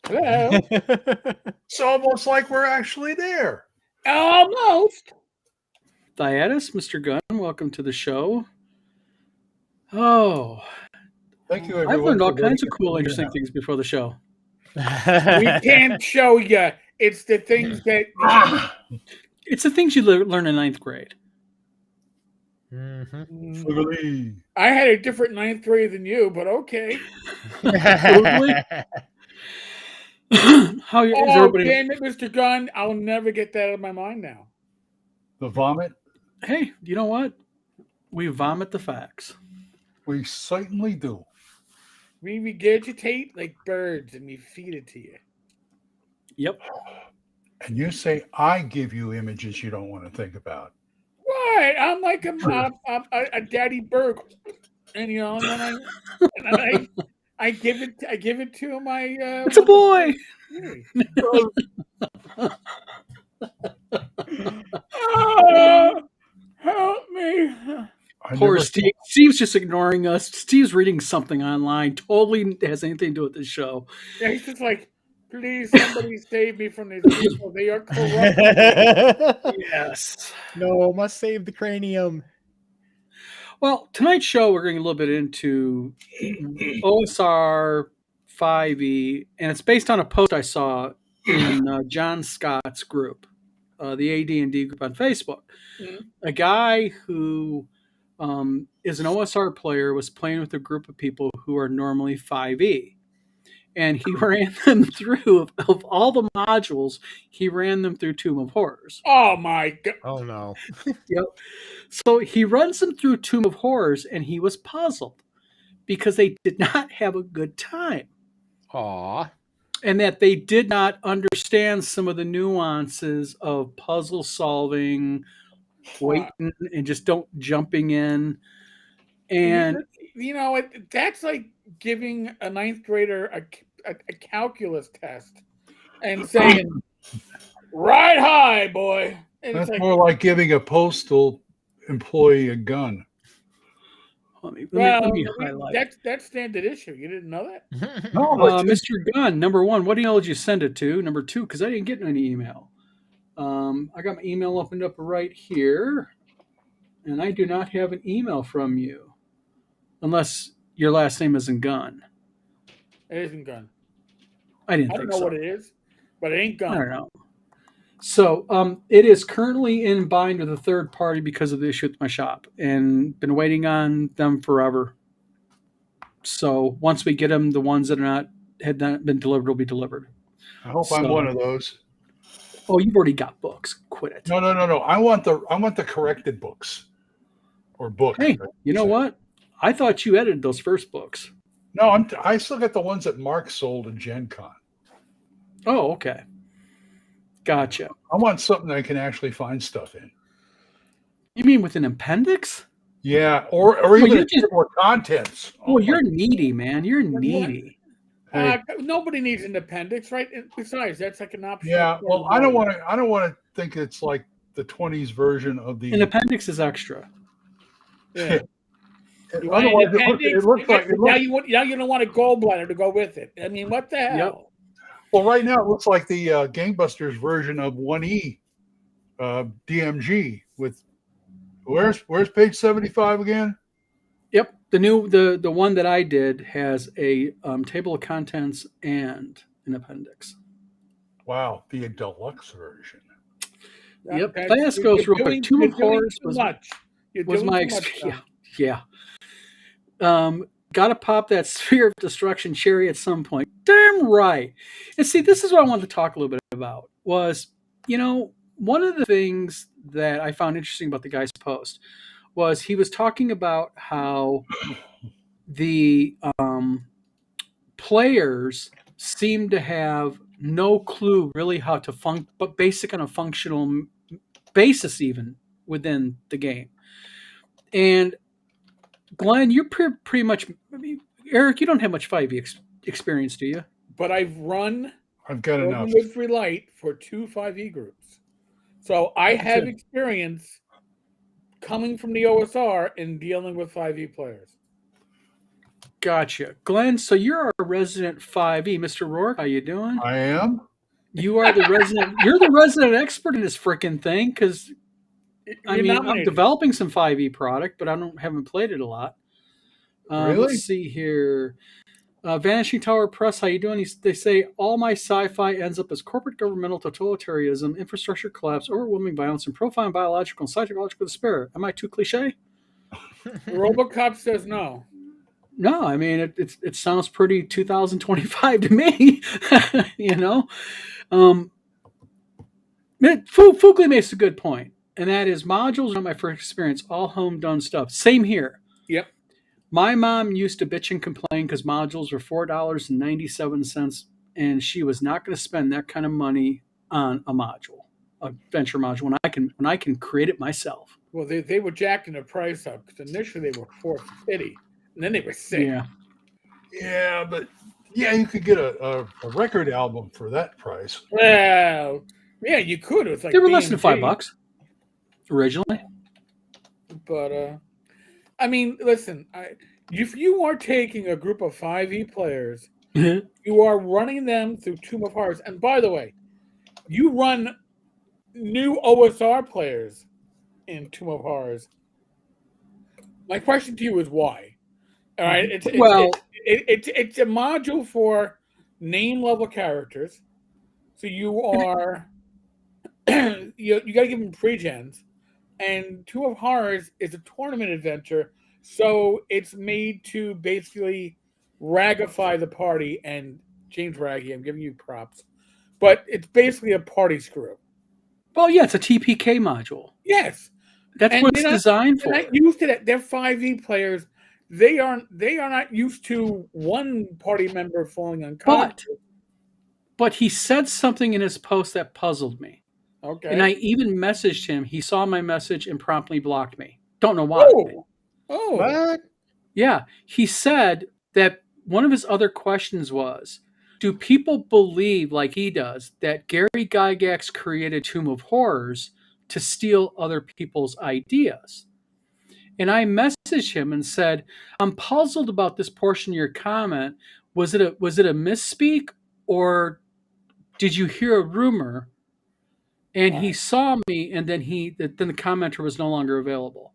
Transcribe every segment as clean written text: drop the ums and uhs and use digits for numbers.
Hello. It's almost like we're actually there. Almost. Diatus, Mr. Gunn, welcome to the show. Oh, Thank you, I've everyone. learned all for kinds of voting cool, for interesting Mirna. things before the show. We can't show you. It's the things that It's the things you learn in ninth grade. Fugly. I had a different ninth grade than you, but okay. How is Oh, everybody? damn it, Mr. Gunn. I'll never get that out of my mind now. The vomit? Hey, you know what? We vomit the facts. We certainly do. We regurgitate like birds and we feed it to you. Yep. And you say, I give you images you don't want to think about. Right. I'm like a daddy bird. And you know, and then I give it to my It's a boy. Hey. Help me. Poor Steve. Steve's just ignoring us. Steve's reading something online. Totally has anything to do with this show. Yeah, he's just like, please, somebody save me from these people. They are corrupt. Yes. No, must save the cranium. Well, tonight's show, we're going a little bit into OSR 5e, and it's based on a post I saw in John Scott's group, the AD&D group on Facebook. Mhm. A guy who is an OSR player was playing with a group of people who are normally 5e. And he ran them through, of all the modules, he ran them through Tomb of Horrors. Oh, my God. Oh, no. Yep. So he runs them through Tomb of Horrors, and he was puzzled because they did not have a good time. Aw. And that they did not understand some of the nuances of puzzle solving, waiting, and just don't jumping in. And you know, that's like giving a ninth grader a calculus test and saying, "Ride high, boy." And That's it's like, more like giving a postal employee a gun. let me highlight. That's standard issue. You didn't know that? No, Mr. Gunn, number one, what email did you send it to? Number two, because I didn't get any email. I got my email opened up right here, and I do not have an email from you, unless your last name isn't Gunn. It isn't Gun. I didn't I don't think know so. what it is, but it ain't Gun. I don't know. So it is currently in bind with a third party because of the issue with my shop, and been waiting on them forever. So once we get them, the ones that had not been delivered will be delivered. I hope I'm one of those. Oh, you've already got books. Quit it. No. I want the corrected books or book. Hey, you know what? I thought you edited those first books. No, I still got the ones that Mark sold at Gen Con. Oh, okay. Gotcha. I want something that I can actually find stuff in. You mean with an appendix? Yeah, or even more contents. Oh, you're needy, man. You're needy. Nobody needs an appendix, right? And besides, that's like an option. Yeah, well, I don't want to think it's like the 20s version of the. An appendix is extra. Yeah. Otherwise, it looks like now you don't want a gallbladder to go with it. I mean, what the hell? Yep. Well, right now it looks like the Gangbusters version of 1E DMG with where's page 75 again? Yep. The one that I did has a table of contents and an appendix. Wow, the deluxe version. Yep. Last goes real quick. Tomb of Horrors was my experience. Yeah. Got to pop that sphere of destruction cherry at some point. Damn right. And see, this is what I wanted to talk a little bit about was, one of the things that I found interesting about the guy's post was he was talking about how the players seem to have no clue really how to but basic on a functional basis even within the game. And Glenn, you're pretty much. Eric, you don't have much 5e experience, do you? But I've got enough. Midfree Light for 2 5e groups, so I have experience coming from the OSR and dealing with 5e players. Gotcha. Glenn, so you're our resident 5e. Mr. Rourke, how you doing? I am. You're the resident expert in this freaking thing, because I You're mean, I'm nominated. developing some 5e product, but haven't played it a lot. Really? Let's see here. Vanishing Tower Press, how you doing? They say all my sci-fi ends up as corporate governmental totalitarianism, infrastructure collapse, overwhelming violence, and profound biological and psychological despair. Am I too cliche? RoboCop says no. No, I mean it sounds pretty 2025 to me. You know, Fugly makes a good point, and that is modules are not my first experience. All home done stuff. Same here. Yep. My mom used to bitch and complain because modules were $4.97, and she was not going to spend that kind of money on a venture module, when I can create it myself. Well, they were jacking the price up because initially they were $450, and then they were $6. Yeah. Yeah, but you could get a record album for that price. Well, yeah, you could. It was like They were less than DMG, $5 originally. But I mean, listen, if you are taking a group of 5e players, you are running them through Tomb of Horrors. And by the way, you run new OSR players in Tomb of Horrors. My question to you is why? All right, it's a module for name level characters. So you are you got to give them pre-gens. And Tomb of Horrors is a tournament adventure, so it's made to basically ragify the party. And James Raggy, I'm giving you props, but it's basically a party screw. Well, yeah, it's a TPK module. Yes, That's and what it's designed for. They're not used to that. They're 5e players. They are not used to one party member falling unconscious. But he said something in his post that puzzled me. Okay. And I even messaged him. He saw my message and promptly blocked me. Don't know why. Oh. What? Yeah. He said that one of his other questions was, do people believe, like he does, that Gary Gygax created Tomb of Horrors to steal other people's ideas? And I messaged him and said, I'm puzzled about this portion of your comment. Was it a misspeak, or did you hear a rumor? And he saw me, and then the commenter was no longer available.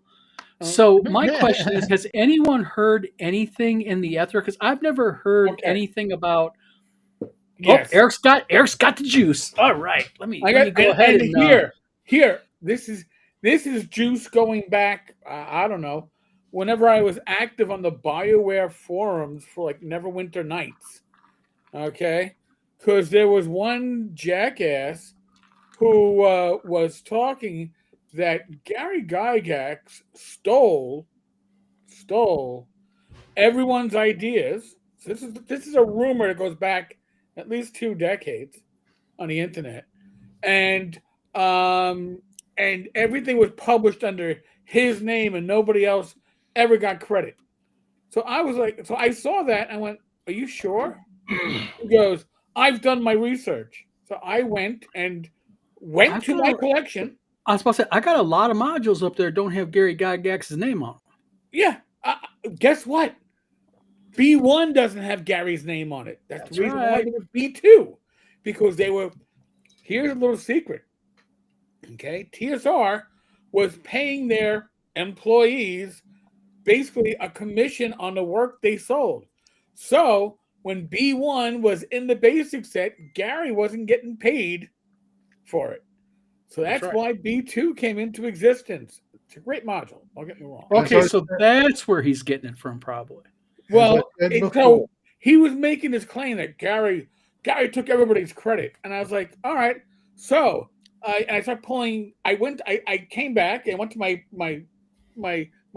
So my question is, has anyone heard anything in the ether? Because I've never heard anything about. Yes. Oh, Eric's got the juice. All right, let me go ahead and here. This is juice going back. I don't know. Whenever I was active on the BioWare forums for like Neverwinter Nights, okay, because there was one jackass who was talking that Gary Gygax stole everyone's ideas. So this is a rumor that goes back at least 2 decades on the internet, and everything was published under his name, and nobody else ever got credit. So I was like, so I saw that, and I went, "Are you sure?" He goes, "I've done my research." So I went to my collection. I was about to say, I got a lot of modules up there that don't have Gary Gygax's name on them. Yeah. Guess what? B1 doesn't have Gary's name on it. That's the reason why they were B2. Because they were, here's a little secret. Okay. TSR was paying their employees basically a commission on the work they sold. So when B1 was in the basic set, Gary wasn't getting paid for it. So that's why B2 came into existence. It's a great module. Don't get me wrong. Okay, so that's where he's getting it from, probably. Well, so he was making this claim that Gary took everybody's credit, and I was like, all right. So I started pulling. I came back and went to my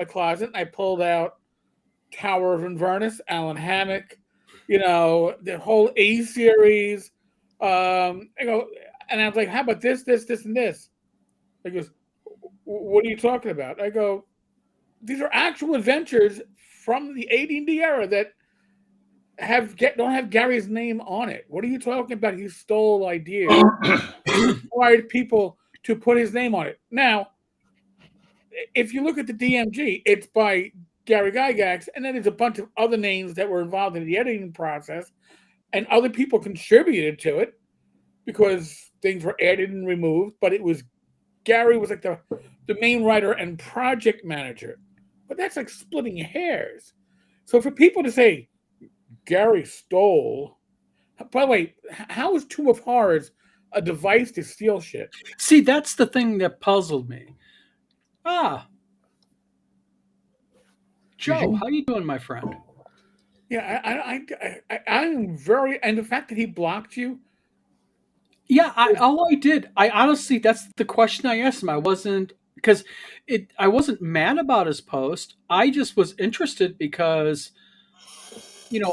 closet. And I pulled out Tower of Inverness, Alan Hammock, the whole A series. I go, and I was like, how about this, and this? He goes, what are you talking about? I go, these are actual adventures from the AD&D era that don't have Gary's name on it. What are you talking about? He stole ideas. Required people to put his name on it. Now, if you look at the DMG, it's by Gary Gygax, and then there's a bunch of other names that were involved in the editing process, and other people contributed to it because things were added and removed. But it was Gary was like the main writer and project manager. But that's like splitting hairs. So for people to say Gary stole, by the way, how is Tomb of Horrors a device to steal shit? See, that's the thing that puzzled me. Joe, how you doing, my friend? Yeah, I'm very, and the fact that he blocked you. Yeah, all I did, I honestly, that's the question I asked him. I wasn't I wasn't mad about his post. I just was interested because,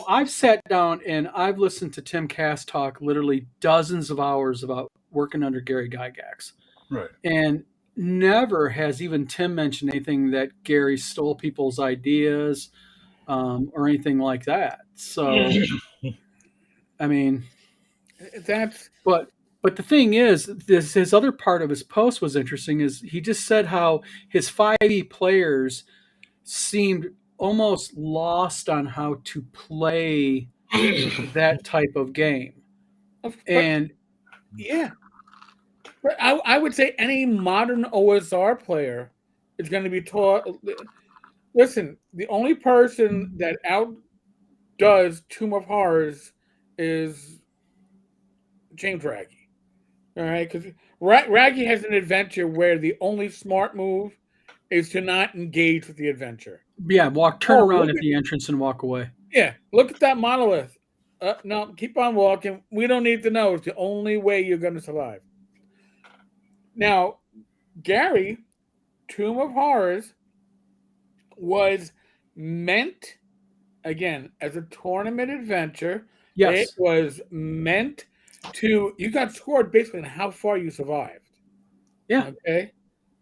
I've sat down and I've listened to Tim Cass talk literally dozens of hours about working under Gary Gygax, Right. and never has even Tim mentioned anything that Gary stole people's ideas or anything like that. So, I mean, That's But the thing is, his other part of his post was interesting. Is he just said how his 5e players seemed almost lost on how to play that type of game, and yeah. But I would say any modern OSR player is going to be taught. Listen, the only person that outdoes Tomb of Horrors is James Raggy. All right, because Raggy has an adventure where the only smart move is to not engage with the adventure. yeah, turn around at the entrance and walk away. Yeah, look at that monolith. No, keep on walking. We don't need to know. It's the only way you're going to survive. Now, Gary, Tomb of Horrors, was meant, again, as a tournament adventure. Yes. It was meant to, you got scored basically on how far you survived. Yeah. Okay.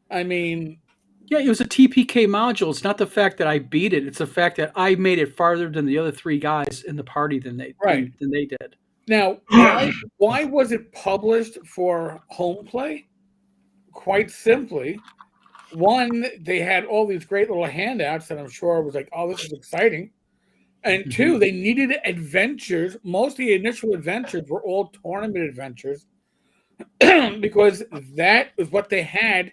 I mean, yeah, it was a TPK module. It's not the fact that I beat it. It's the fact that I made it farther than the other three guys in the party than they did. Now, why was it published for home play? Quite simply, one, they had all these great little handouts that I'm sure was like, oh, this is exciting. And two, they needed adventures. Most of the initial adventures were all tournament adventures because that was what they had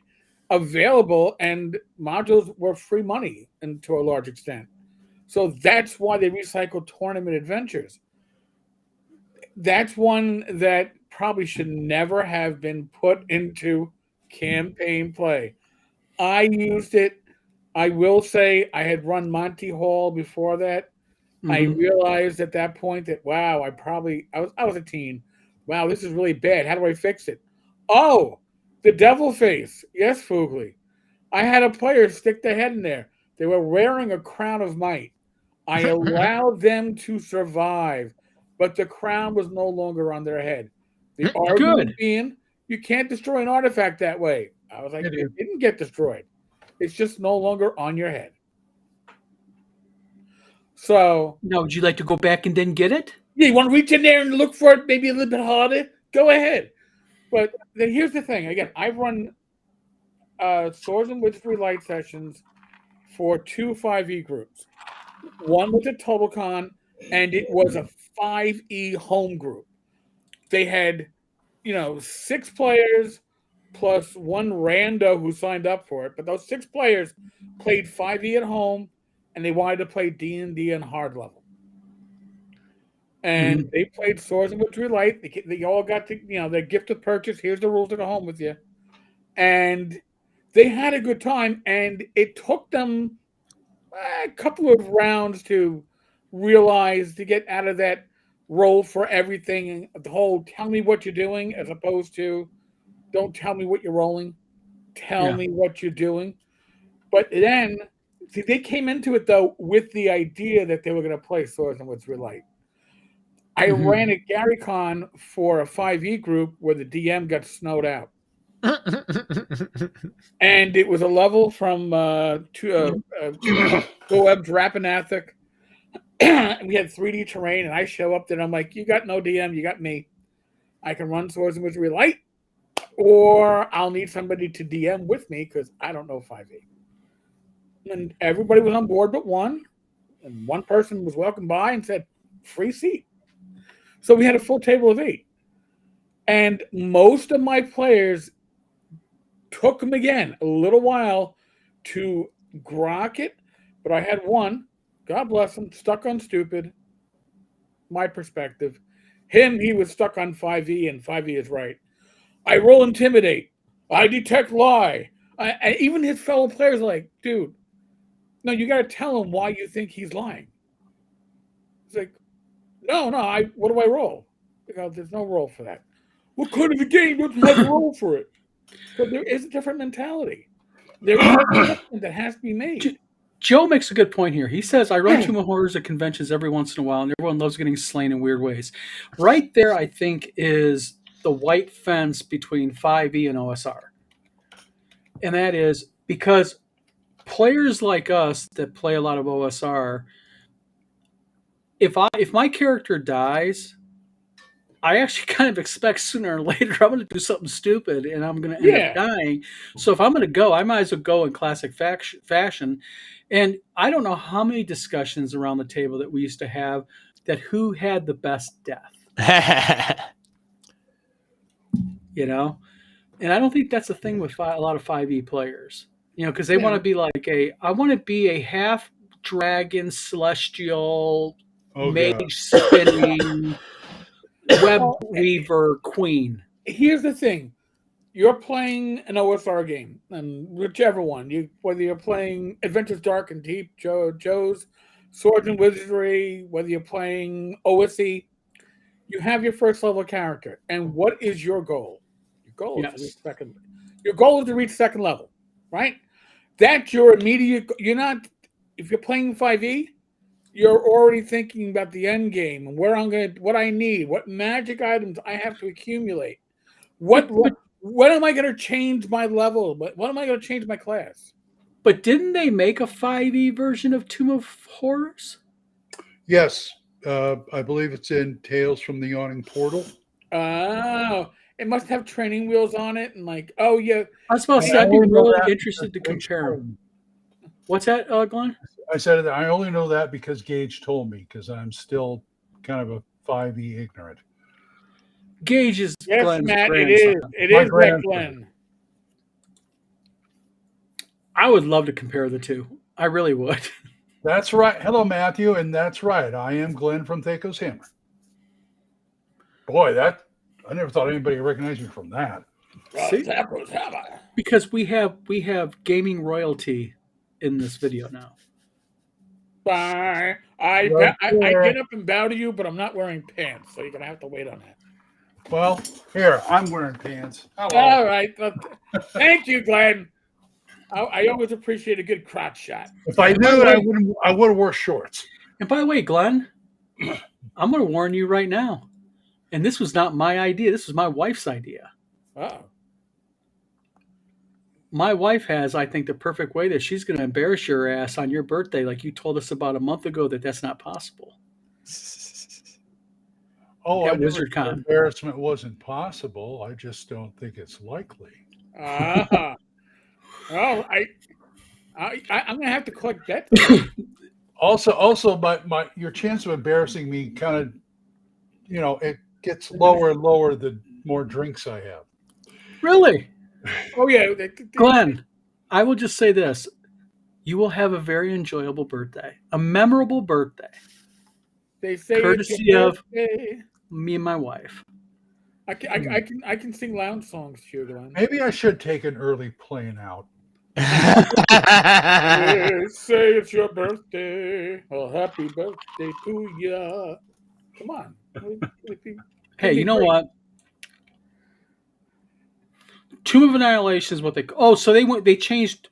available, and modules were free money and to a large extent. So that's why they recycled tournament adventures. That's one that probably should never have been put into campaign play. I used it. I will say I had run Monty Hall before that. I realized at that point that wow, I was a teen. Wow, this is really bad. How do I fix it? Oh, the devil face. Yes, Foogly. I had a player stick their head in there. They were wearing a crown of might. I allowed them to survive, but the crown was no longer on their head. The argument being, you can't destroy an artifact that way. I was like, it didn't get destroyed. It's just no longer on your head. So now, would you like to go back and then get it? Yeah, you want to reach in there and look for it maybe a little bit harder? Go ahead. But then here's the thing. Again, I've run Swords and Witchery Light sessions for 2 5e groups. One was a TotalCon, and it was a 5e home group. They had, 6 players plus one rando who signed up for it. But those 6 players played 5e at home, and they wanted to play D&D on hard level. And they played Swords and Witchery Light. They all got to, their gift of purchase. Here's the rules to go home with you. And they had a good time. And it took them a couple of rounds to realize, to get out of that roll for everything. The whole tell me what you're doing as opposed to don't tell me what you're rolling. Tell me what you're doing. But then, see, they came into it, though, with the idea that they were going to play Swords and Witchery Light. I ran at GaryCon for a 5e group where the DM got snowed out. And it was a level from Goeb Drapanathic. We had 3D terrain, and I show up there, and I'm like, you got no DM, you got me. I can run Swords and Witchery Light, or I'll need somebody to DM with me because I don't know 5e. and everybody was on board but one, and one person was welcomed by and said, "Free seat." So we had a full table of 8, and most of my players took them again a little while to grok it, but I had one, God bless him, stuck on stupid. My perspective, him, he was stuck on 5e, and 5e is right. I roll intimidate. I detect lie. Even his fellow players are like, dude, no, you got to tell him why you think he's lying. It's like, no, what do I roll? Because there's no roll for that. What kind of a game doesn't have a roll for it? So there is a different mentality. There is a adjustment that has to be made. Joe makes a good point here. He says, I run Tomb of Horrors at conventions every once in a while, and everyone loves getting slain in weird ways. Right there, I think, is the white fence between 5e and OSR. And that is because players like us that play a lot of OSR, if my character dies, I actually kind of expect sooner or later I'm going to do something stupid and I'm going to end up dying. So if I'm going to go, I might as well go in classic fashion. And I don't know how many discussions around the table that we used to have that who had the best death. You know, and I don't think that's a thing with a lot of 5e players. You know, because they want to be like I want to be a half dragon celestial mage spinning web weaver queen. Here's the thing. You're playing an OSR game, and whichever one, whether you're playing Adventures Dark and Deep, Joe's Swords and Wizardry, whether you're playing OSE, you have your first level character. And what is your goal? Your goal is to reach second. Your goal is to reach second level, right? That's your immediate. You're not. If you're playing 5e, you're already thinking about the end game and what I need, what magic items I have to accumulate. When am I going to change my level? When am I going to change my class? But didn't they make a 5e version of Tomb of Horrors? Yes. I believe it's in Tales from the Yawning Portal. Oh, it must have training wheels on it. And like, oh, yeah. I was supposed to say, I'd be really interested to compare them. What's that, Glenn? I said that I only know that because Gage told me, because I'm still kind of a 5e ignorant. Gage is Glenn's Matt, grandson. It is Glenn. I would love to compare the two. I really would. That's right. Hello, Matthew, and that's right. I am Glenn from Thaco's Hammer. Boy, I never thought anybody recognized me from that. See? Because we have gaming royalty in this video now. Bye. I get up and bow to you, but I'm not wearing pants, so you're gonna have to wait on that. Well, here, I'm wearing pants. Hello. All right. Thank you, Glenn. I always appreciate a good crotch shot. If I knew, I would have wore shorts. And by the way, Glenn, I'm going to warn you right now. And this was not my idea. This was my wife's idea. Oh. My wife has, I think, the perfect way that she's going to embarrass your ass on your birthday, like you told us about a month ago that's not possible. Oh, at WizardCon. Embarrassment wasn't possible. I just don't think it's likely. Well, I'm gonna have to collect that. Also, your chance of embarrassing me kind of, it gets lower and lower the more drinks I have. Really? Oh yeah, Glenn. I will just say this: you will have a very enjoyable birthday, a memorable birthday. They say courtesy of me and my wife. I can sing lounge songs to you, Glenn. Maybe I should take an early plane out. Say it's your birthday. Oh, happy birthday to you. Come on. Hey, you know what? Tomb of Annihilation is what they. Oh, so they changed.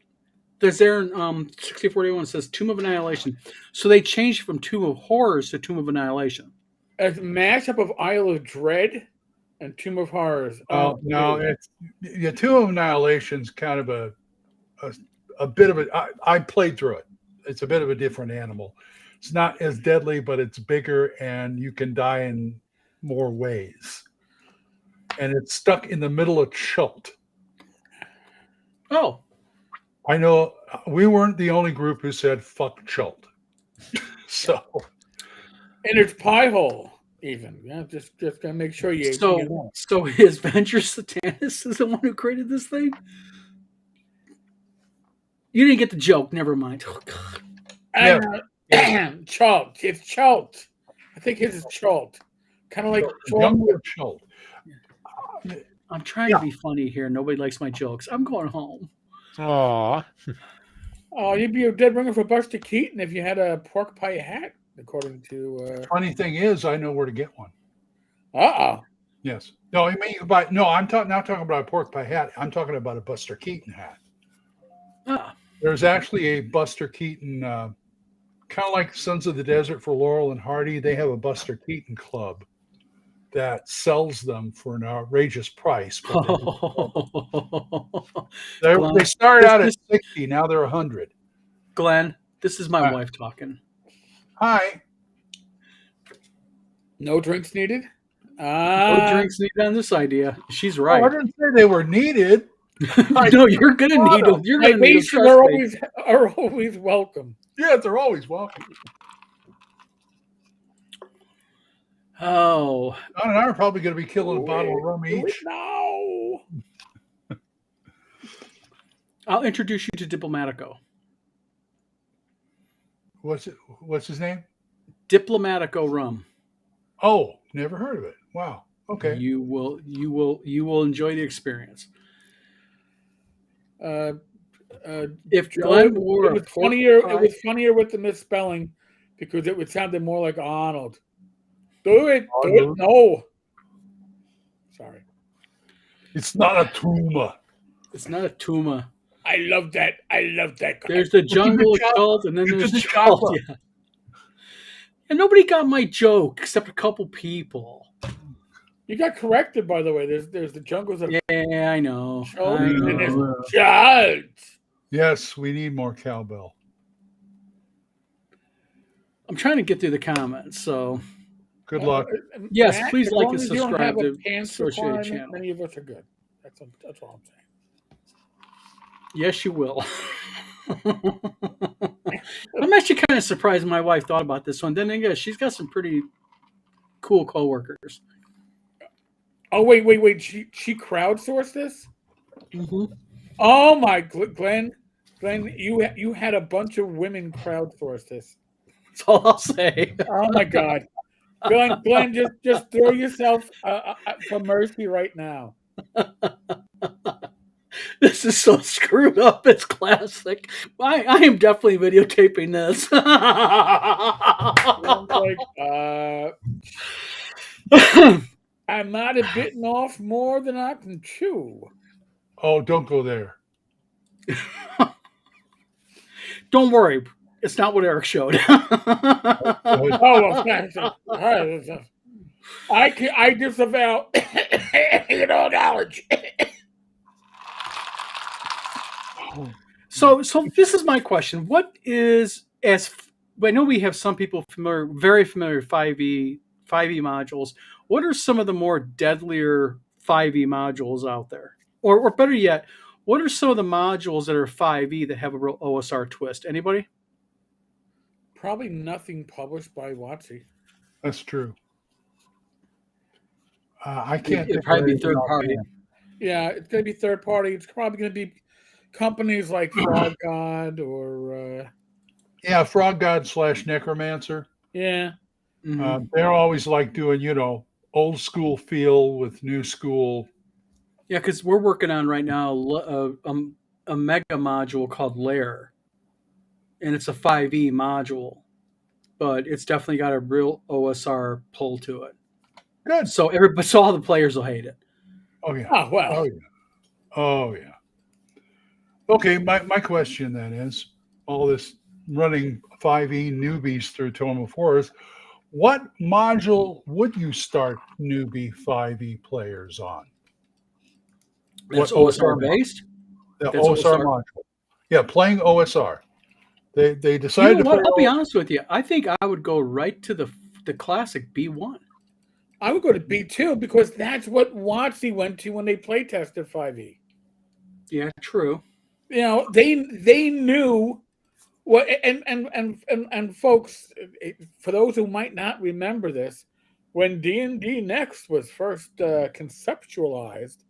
There's there in 6041 says Tomb of Annihilation. So they changed from Tomb of Horrors to Tomb of Annihilation. A mashup of Isle of Dread and Tomb of Horrors. Oh no, it's Tomb of Annihilation's kind of a bit of a. I played through it. It's a bit of a different animal. It's not as deadly, but it's bigger, and you can die in more ways. And it's stuck in the middle of Chult. Oh. I know we weren't the only group who said fuck Chult. So And it's pie hole even. Yeah, just gotta make sure you know. So his Venture Satanus is the one who created this thing? You didn't get the joke. Never mind. Oh, God. Chult. It's Chult. I think his is Chult. Kind of like younger Chult. I'm trying to be funny here. Nobody likes my jokes. I'm going home. Aw. Oh, you'd be a dead ringer for Buster Keaton if you had a pork pie hat, according to. Funny thing is, I know where to get one. Yes. No, I mean you can buy. No, I'm not talking about a pork pie hat. I'm talking about a Buster Keaton hat. There's actually a Buster Keaton, kind of like Sons of the Desert for Laurel and Hardy. They have a Buster Keaton club that sells them for an outrageous price. They start out at 60. Now they're 100. Glenn, this is my wife talking. Hi. No drinks needed. No drinks needed on this idea. She's right. I didn't say they were needed. No, you're gonna need them. You're gonna need them. Are always welcome. Yeah, they're always welcome. Oh, Don and I are probably going to be killing a bottle of rum each. No. I'll introduce you to Diplomatico. What's his name? Diplomatico rum. Oh, never heard of it. Wow. Okay. You will enjoy the experience. If Glenn wore it was funnier with the misspelling because it would sounded more like Arnold. Do it. No. Sorry. It's not a tumor. It's not a tumor. I love that. There's the jungle of Chult, and then there's Chult. Yeah. And nobody got my joke except a couple people. You got corrected, by the way. There's the jungles of. Yeah, I know. Chult. Yes, we need more cowbell. I'm trying to get through the comments, so. Good luck. Yes, Matt, please like and subscribe to Associated Channel. Many of us are good. That's all I'm saying. Yes, you will. I'm actually kind of surprised my wife thought about this one. Then again, she's got some pretty cool coworkers. Oh, wait. She crowdsourced this? Mm-hmm. Oh, my. Glenn, you had a bunch of women crowdsource this. That's all I'll say. Oh, my God. Glenn, just throw yourself for mercy right now. This is so screwed up. It's classic. I am definitely videotaping this. I might have bitten off more than I can chew. Oh, don't go there. Don't worry. It's not what Eric showed. I disavow knowledge. So this is my question. What is, I know we have some people very familiar with 5e modules. What are some of the more deadlier 5e modules out there? Or better yet, what are some of the modules that are 5e that have a real OSR twist? Anybody? Probably nothing published by WotC. That's true. I can't. It'd probably be third party. Yeah, it's going to be third party. It's probably going to be companies like Frog God or. Frog God / Necromancer. Yeah. Mm-hmm. They're always like doing, old school feel with new school. Yeah, because we're working on right now a mega module called Lair. And it's a 5e module, but it's definitely got a real OSR pull to it. Good. So all the players will hate it. Oh yeah. Oh well. Oh yeah. Okay, my question then is all this running 5e newbies through Tome of Horrors. What module would you start newbie 5e players on? That's OSR based. The OSR module. Yeah, playing OSR. They decided to. I'll be honest with you. I think I would go right to the classic B1. I would go to B2 because that's what WotC went to when they play tested 5e. Yeah, true. they knew what, and folks, for those who might not remember this, when D&D Next was first conceptualized,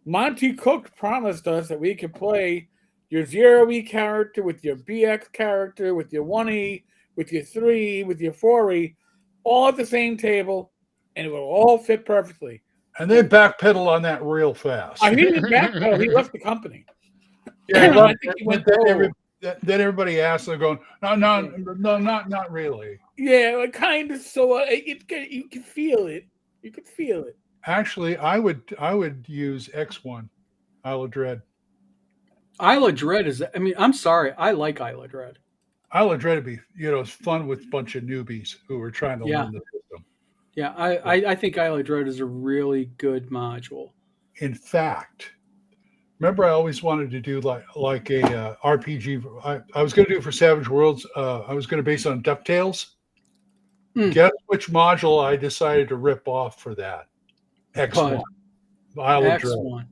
Monty Cook promised us that we could play your 0E character with your BX character, with your 1E, with your 3E, with your 4E, all at the same table, and it will all fit perfectly. And they backpedal on that real fast. He didn't backpedal. He left the company. Yeah, I think he went gold. then everybody asks, they're going, no, not really. Yeah, kind of. So you can feel it. You could feel it. Actually, I would use X1, Isle of Dread. Isla Dread is. I mean, I'm sorry. I like Isla Dread. Isle of Dread would be, it's fun with a bunch of newbies who are trying to Yeah. learn the system. Yeah, I think Isla Dread is a really good module. In fact, remember I always wanted to do like a RPG. I was going to do it for Savage Worlds. I was going to base it on DuckTales. Guess which module I decided to rip off for that? X1. Isle of Dread. X1.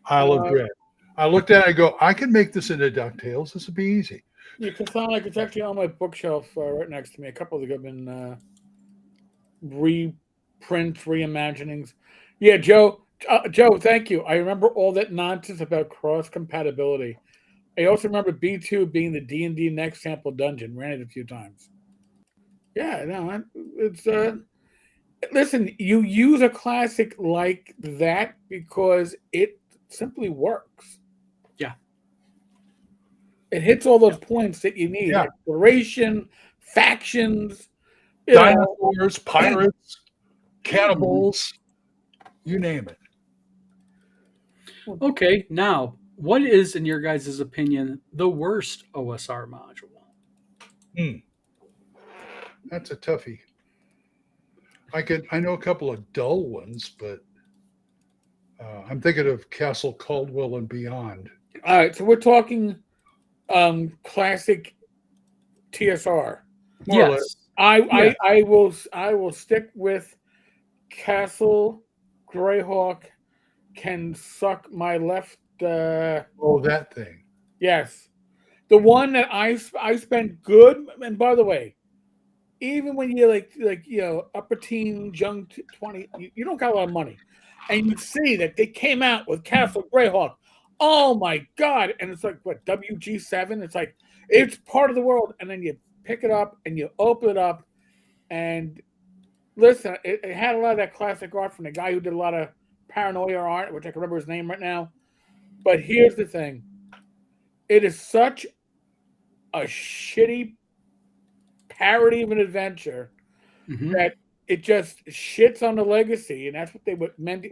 Isle of Dread. I looked at it, I go, I can make this into DuckTales. This would be easy. You can sound like it's actually on my bookshelf right next to me. A couple of them have been reprints, reimaginings. Yeah, Joe, thank you. I remember all that nonsense about cross compatibility. I also remember B2 being the D&D Next sample dungeon. Ran it a few times. Yeah, no, it's listen. You use a classic like that because it simply works. Yeah, it hits all those points that you need: exploration, factions, dinosaurs, pirates, cannibals, you name it. Okay, now, what is, in your guys' opinion, the worst OSR module? That's a toughie. I know a couple of dull ones, but I'm thinking of Castle Caldwell and Beyond. All right, so we're talking classic TSR. Yes. I will stick with Castle Greyhawk can suck my left. That thing. Yes, the one that I spent good. And by the way, even when you're like upper teen, young 20, you don't got a lot of money, and you see that they came out with Castle Greyhawk. Oh my God! And it's like what WG7. It's like it's part of the world, and then you pick it up and you open it up, and listen, it had a lot of that classic art from the guy who did a lot of Paranoia art, which I can remember his name right now. But here's the thing: it is such a shitty parody of an adventure that it just shits on the legacy, and that's what they meant.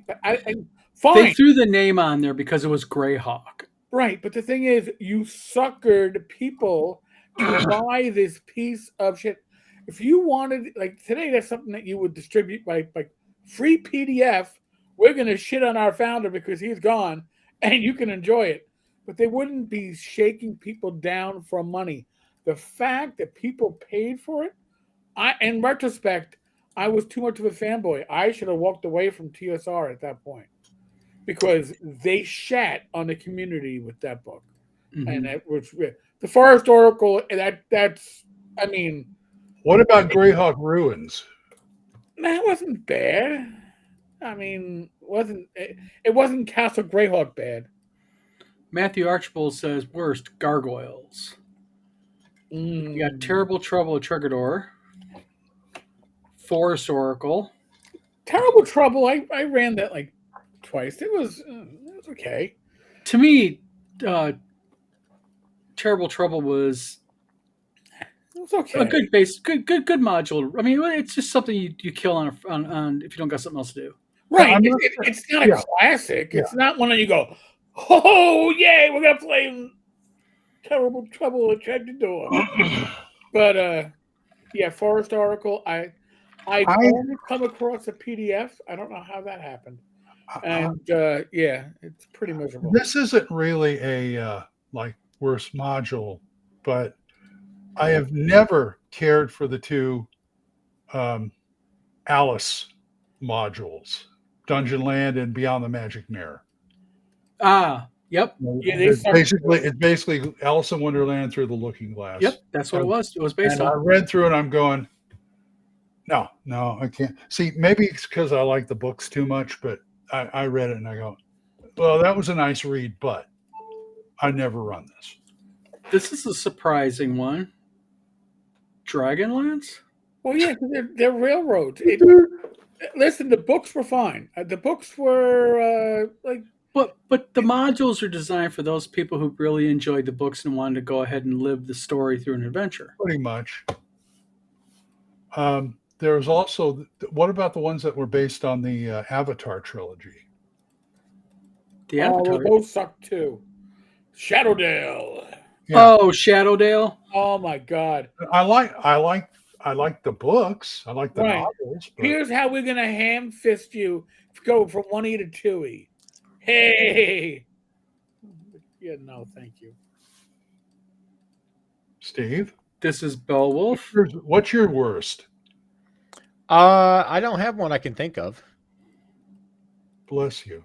Fine. They threw the name on there because it was Greyhawk. Right, but the thing is, you suckered people to buy this piece of shit. If you wanted, like today, that's something that you would distribute by like free PDF. We're going to shit on our founder because he's gone, and you can enjoy it. But they wouldn't be shaking people down for money. The fact that people paid for it, in retrospect, I was too much of a fanboy. I should have walked away from TSR at that point because they shat on the community with that book. And that was the Forest Oracle. That's, I mean, what about Greyhawk Ruins? That wasn't bad. I mean, it wasn't Castle Greyhawk bad. Matthew Archibald says worst gargoyles. You got Terrible Trouble at Trigador. Forest Oracle. Terrible Trouble. I ran that like twice. It was okay. To me, Terrible Trouble was okay. A good base, good module. I mean, it's just something you kill on if you don't got something else to do. Right. It's not a classic. It's not one that you go, oh yay, we're gonna play Terrible Trouble at Trigador. But Forest Oracle. I only come across a PDF. I don't know how that happened. And it's pretty miserable. This isn't really a worst module, but I have never cared for the two Alice modules, Dungeon Land and Beyond the Magic Mirror. Yep. Yeah, they It's suck. basically Alice in Wonderland through the Looking Glass. Yep. That's what it was. It was based And I on. read through it. I'm going, no, I can't. See, maybe it's because I like the books too much, but I read it and I go, well, that was a nice read, but I never run this. This is a surprising one. Dragonlance? Well, yeah, 'cause they're railroads. Listen, the books were fine. The books were like, But the modules are designed for those people who really enjoyed the books and wanted to go ahead and live the story through an adventure. Pretty much. There's also, what about the ones that were based on the Avatar trilogy? The oh, Avatar. well, those suck too. Shadowdale. Yeah. Oh, Shadowdale. Oh my God. I like the books. I like the Right. novels. But Here's how we're gonna ham fist you. Go from 1E to 2E. Hey. Yeah, no, thank you. Steve, This is Beowulf. what's your worst? I don't have one I can think of. Bless you.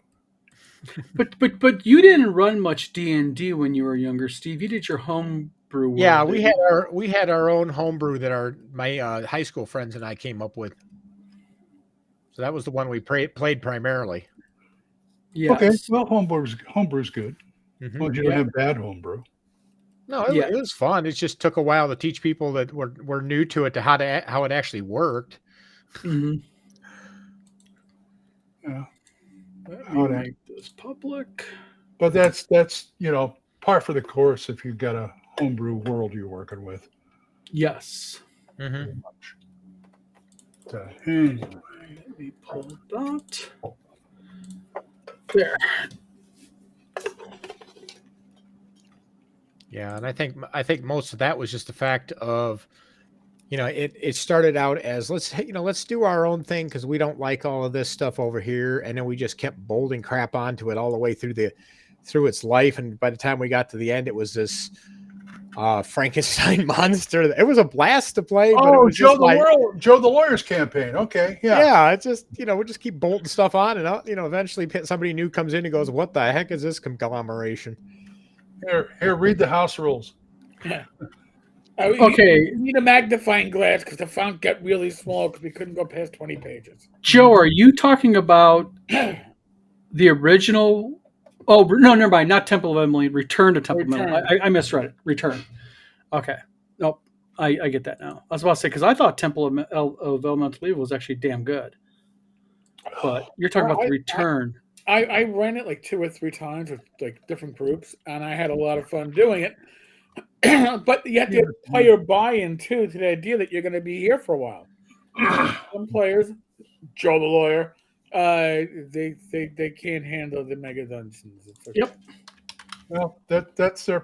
But you didn't run much D&D when you were younger, Steve. You did your homebrew world. Yeah, didn't you? we had our own homebrew that my high school friends and I came up with. So that was the one we played primarily. Yes. Okay, well, homebrew's good. Mhm. Well, you don't have bad homebrew. No, it was fun. It just took a while to teach people that were new to it how it actually worked. Mm-hmm. Yeah. Let me make this public. But that's par for the course if you've got a homebrew world you're working with. Yes. Mm-hmm. Let me pull that. There. Yeah, and I think most of that was just the fact of, it started out as let's do our own thing because we don't like all of this stuff over here, and then we just kept bolting crap onto it all the way through its life, and by the time we got to the end, it was this Frankenstein monster. It was a blast to play. But it was Joe just the Lawyer's campaign. Okay, yeah. It's just we just keep bolting stuff on, and eventually somebody new comes in and goes, "What the heck is this conglomeration?" Here, read the house rules. Yeah. Okay. You need a magnifying glass because the font got really small because we couldn't go past 20 pages. Joe, are you talking about the original? Oh, no, never mind. Not Temple of Emily. Return to Temple of Emily. I misread it. Return. Okay. Nope. I get that now. I was about to say, because I thought Temple of Elemental Evil was actually damn good. But you're talking about the Return. I ran it like 2 or 3 times with like different groups, and I had a lot of fun doing it. But you have to get player buy-in too to the idea that you're going to be here for a while. Some players, Joe the Lawyer, they can't handle the mega dungeons. Yep. Well, that's their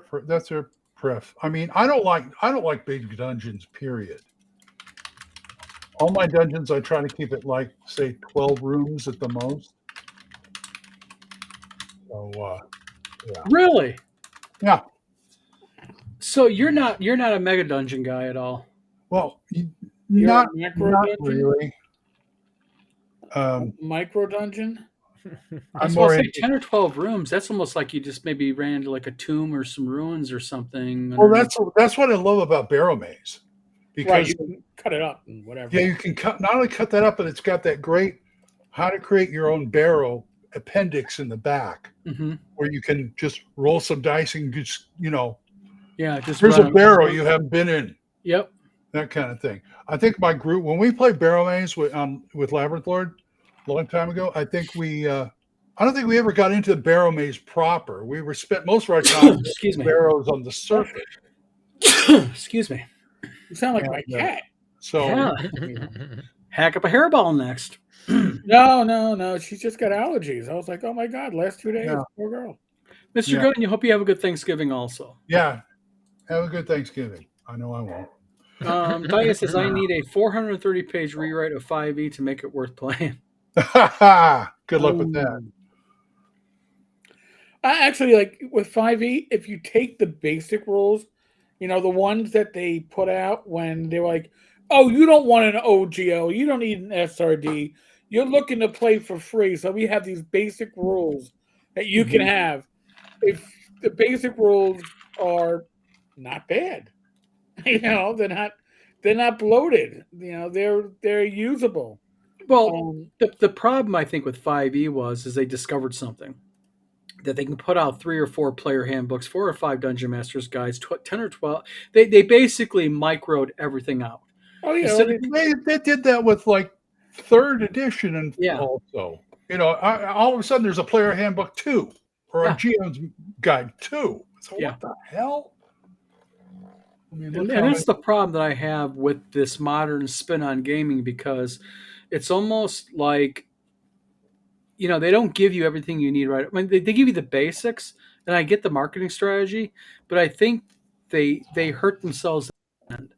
pref. I mean, I don't like big dungeons. Period. All my dungeons, I try to keep it like say 12 rooms at the most. So yeah. Really? Yeah. So you're not a mega dungeon guy at all. Well, You're not a macro dungeon? really. Micro dungeon. I'm more say 10 or 12 rooms. That's almost like you just maybe ran into like a tomb or some ruins or something. Well, that's what I love about Barrow Maze, because you can cut it up and whatever. Yeah, you can not only cut that up, but it's got that great how to create your own barrow appendix in the back, where you can just roll some dice and just here's a barrow you haven't been in. Yep, that kind of thing. I think my group, when we played Barrow Maze with Labyrinth Lord a long time ago, I think I don't think we ever got into the Barrow Maze proper. We were spent most of our time barrows on the surface. Excuse me. You sound like my cat. So hack up a hairball next. No. She's just got allergies. I was like, oh my God, last 2 days, poor girl. Mr. Gooden, you hope you have a good Thanksgiving also. Yeah. Have a good Thanksgiving. I know I won't. Diana says, I need a 430-page rewrite of 5e to make it worth playing. Good luck with that. I actually, like with 5e, if you take the basic rules, the ones that they put out when they were like, oh, you don't want an OGO, you don't need an SRD, you're looking to play for free, so we have these basic rules that you can have. if the basic rules are not bad. They're not bloated. They're usable. Well, Um, the problem I think with 5e is they discovered something that they can put out 3 or 4 player handbooks, 4 or 5 dungeon masters guides, 10 or 12. They basically microed everything out. oh yeah, Instead well, of, They did that with like third edition and Yeah. also. All of a sudden there's a player handbook 2 or a Yeah. GM's guide 2. So Yeah. what the hell? I mean, and look how that's the problem that I have with this modern spin on gaming, because it's almost like, they don't give you everything you need, right? I mean, they give you the basics, and I get the marketing strategy, but I think they hurt themselves at the end.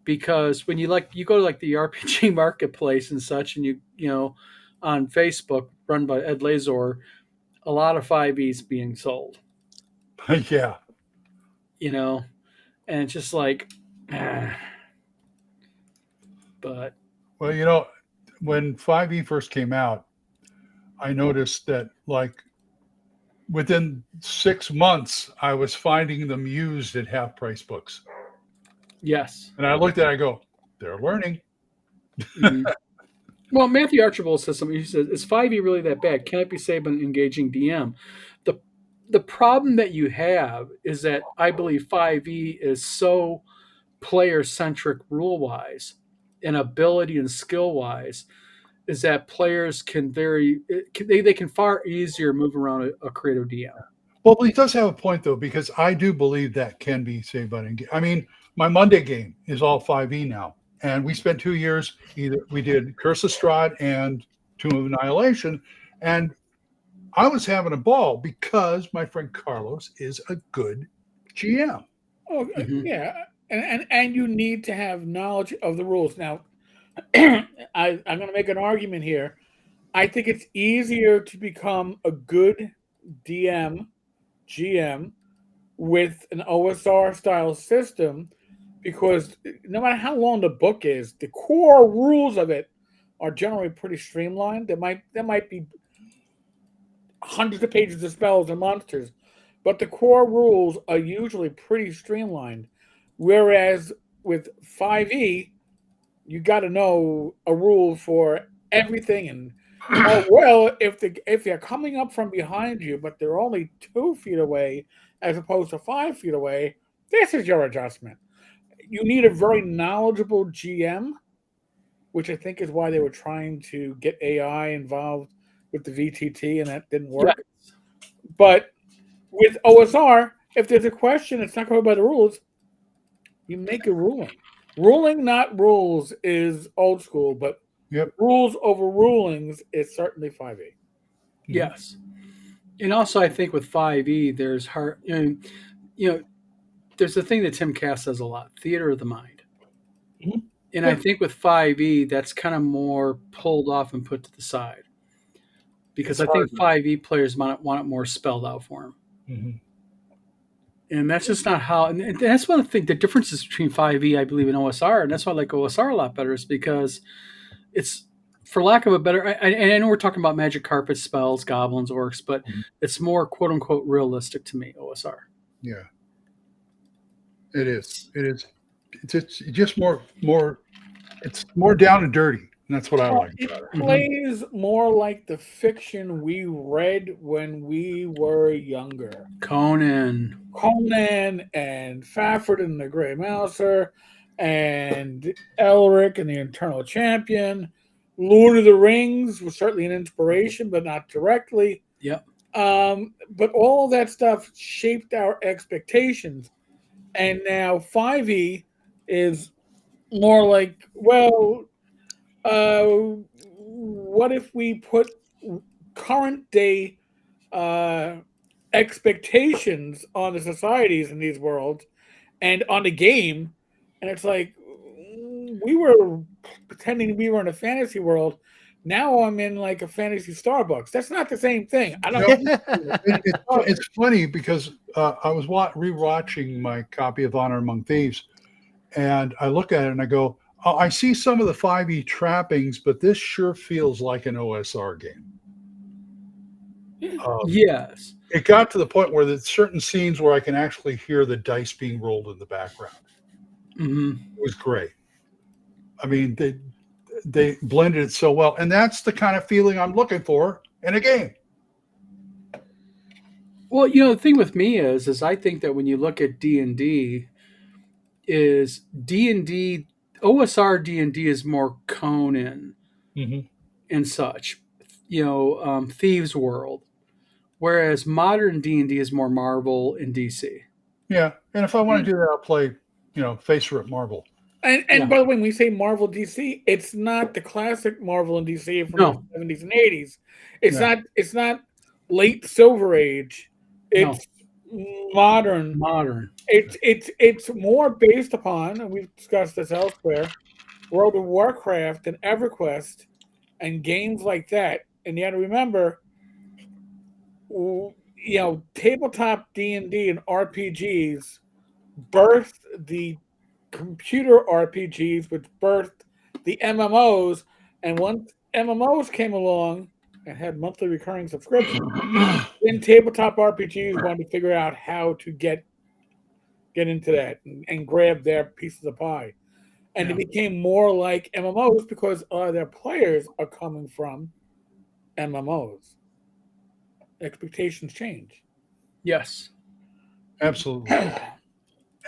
Because when you go to like the RPG marketplace and such, and on Facebook run by Ed Lazor, a lot of 5e's being sold, yeah. and it's just like, but Well, when 5e first came out, I noticed that like within 6 months, I was finding them used at half price books. yes. And I looked at it, I go, they're learning. Mhm. Well, Matthew Archibald says something. He says, "Is 5e really that bad? Can it be saved by an engaging DM?" The the problem that you have is that I believe 5e is so player centric rule wise and ability and skill wise, is that players they can far easier move around a creative DM. Well, he does have a point though, because I do believe that can be saved by an. I mean, my Monday game is all 5e now, and we spent 2 years. Either we did Curse of Strahd and Tomb of Annihilation, and I was having a ball because my friend Carlos is a good GM. oh Mhm. yeah, and you need to have knowledge of the rules. Now, I'm going to make an argument here. I think it's easier to become a good DM, GM with an OSR style system, because no matter how long the book is, the core rules of it are generally pretty streamlined. There might be hundreds of pages of spells and monsters, but the core rules are usually pretty streamlined. Whereas with 5e, you got to know a rule for everything. And oh well, if they're coming up from behind you, but they're only 2 feet away as opposed to 5 feet away, this is your adjustment. You need a very knowledgeable GM, which I think is why they were trying to get AI involved with the VTT, and that didn't Yeah. work. But with OSR, if there's a question that's not covered by the rules, you make a ruling. Ruling, not rules, is old school, but Yep. rules over rulings is certainly 5e. Yes. And also, I think with 5e, there's a thing that Tim Cass says a lot: theater of the mind. Mhm. And Yeah. I think with 5e, that's kind of more pulled off and put to the side, because It's I think hard. 5e players want it more spelled out for them. Mhm. And that's just not how. And that's one of the differences between 5e, I believe, and OSR. And that's why I like OSR a lot better, is because it's, for lack of a better, and I know we're talking about magic carpet spells, goblins, orcs, but Mhm. it's more quote unquote realistic to me, OSR. Yeah, it is. It is. It's just more. It's more down and dirty. And that's what I like It about it. plays more like the fiction we read when we were younger. Conan. Conan and Fafhrd and the Grey Mouser and Elric and the Eternal Champion. Lord of the Rings was certainly an inspiration, but not directly. Yep. But all that stuff shaped our expectations. And now 5e is more like, well, what if we put current day expectations on the societies in these worlds and on the game? And it's like, we were pretending we were in a fantasy world. Now I'm in like a fantasy Starbucks. That's not the same thing. I don't It's funny because I was rewatching my copy of Honor Among Thieves, and I look at it and I go, oh, I see some of the 5e trappings, but this sure feels like an OSR game. Yes. It got to the point where there's certain scenes where I can actually hear the dice being rolled in the background. Hmm. It was great. I mean, they blended it so well, and that's the kind of feeling I'm looking for in a game. Well, the thing with me is I think that when you look at D&D, is D&D OSR D&D is more Conan Mm-hmm. and such, Thieves World, whereas modern D&D is more Marvel and DC. Yeah, and if I want to do that, I'll play, Face Rip Marvel. And Yeah. by the way, when we say Marvel DC, it's not the classic Marvel and DC from No. the 70s and 80s. It's No. not late Silver Age. No. It's modern. Modern. It's more based upon, and we've discussed this elsewhere, World of Warcraft and EverQuest and games like that. And you got to remember, tabletop D&D and RPGs birthed the computer RPGs, which birthed the MMOs. And once MMOs came along and had monthly recurring subscriptions, then tabletop RPGs wanted to figure out how to get into that and grab their pieces of pie. And it became more like MMOs because their players are coming from MMOs. Expectations change. Absolutely. Yes.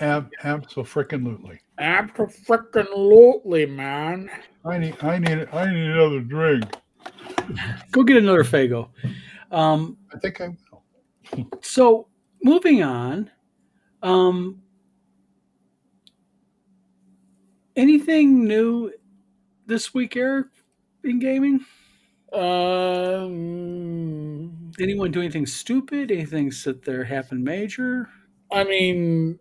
Absolutely. Absolutely, man. I need another drink. Go get another Fago. I think I will. So moving on. Anything new this week, Eric, in gaming? Anyone do anything stupid? Anything sit there happen major? I mean,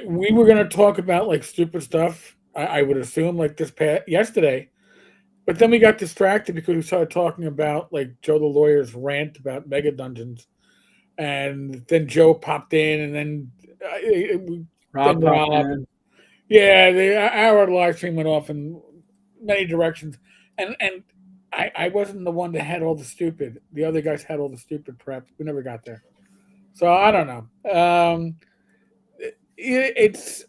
we were going to talk about like stupid stuff. I would assume like yesterday, but then we got distracted because we started talking about like Joe the lawyer's rant about mega dungeons, and then Joe popped in, and then Rob. our live stream went off in many directions, and I wasn't the one that had all the stupid. The other guys had all the stupid prep. We never got there, so I don't know. It's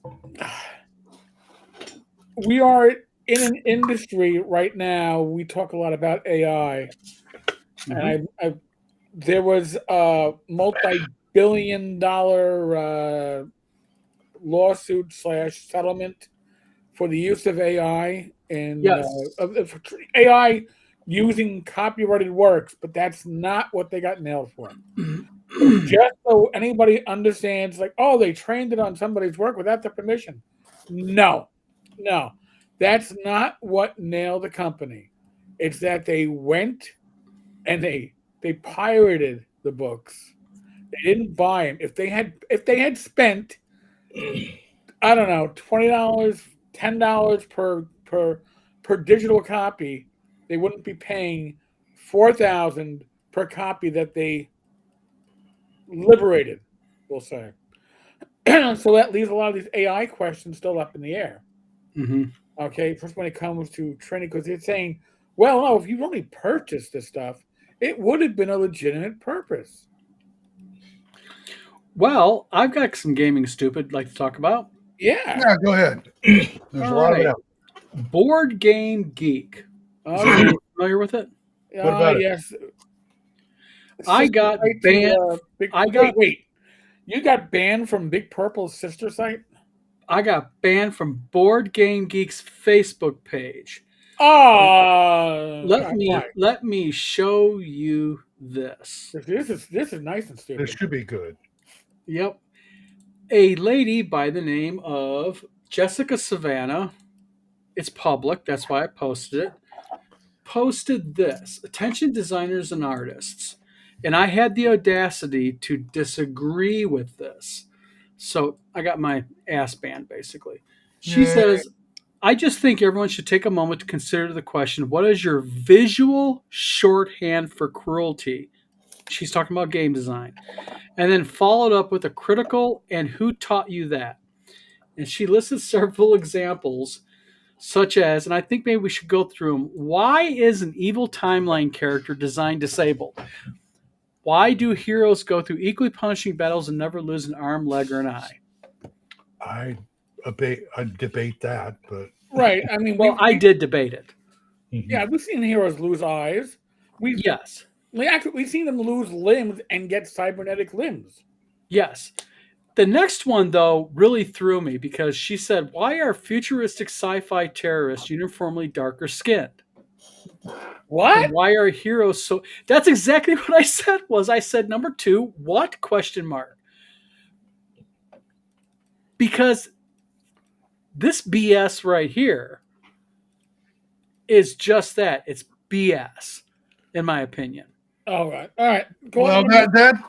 we are in an industry right now. We talk a lot about AI, and there was a multi-billion-dollar lawsuit / settlement for the use of AI and AI using copyrighted works, but that's not what they got nailed for. Just so anybody understands, like, oh, they trained it on somebody's work without their permission. No, that's not what nailed the company. It's that they went and they pirated the books. They didn't buy them. If they had spent, I don't know, $20, $10 per digital copy, they wouldn't be paying $4,000 per copy that they liberated, we'll say. So that leaves a lot of these AI questions still up in the air. Mm-hmm. Okay, first when it comes to training, because they're saying, well, no, if you've only purchased this stuff, it would have been a legitimate purpose. Well, I've got some gaming stupid I'd like to talk about. Yeah, go ahead. There's a lot of it out. Board Game Geek. Are you familiar with it? What about it? Yes. I got banned. Wait. You got banned from Big Purple's sister site? I got banned from Board Game Geek's Facebook page. Let me show you this. This is nice and stupid. This should be good. Yep. A lady by the name of Jessica Savannah, it's public, that's why I posted it, posted this. Attention designers and artists. And I had the audacity to disagree with this. So I got my ass banned, basically. She says, I just think everyone should take a moment to consider the question, what is your visual shorthand for cruelty? She's talking about game design. And then followed up with a critical and who taught you that? And she listed several examples, such as, and I think maybe we should go through them. Why is an evil timeline character design disabled? Why do heroes go through equally punishing battles and never lose an arm, leg, or an eye? I debate that, but Right. I mean, Well, I did debate it. yeah, we've seen heroes lose eyes. Yes. We've seen them lose limbs and get cybernetic limbs. Yes. The next one, though, really threw me because she said, why are futuristic sci-fi terrorists uniformly darker skinned? What? And why are heroes so... That's exactly what I said I said, number 2, what? Question mark. Because this BS right here is just that. It's BS, in my opinion. All right. Go well, on.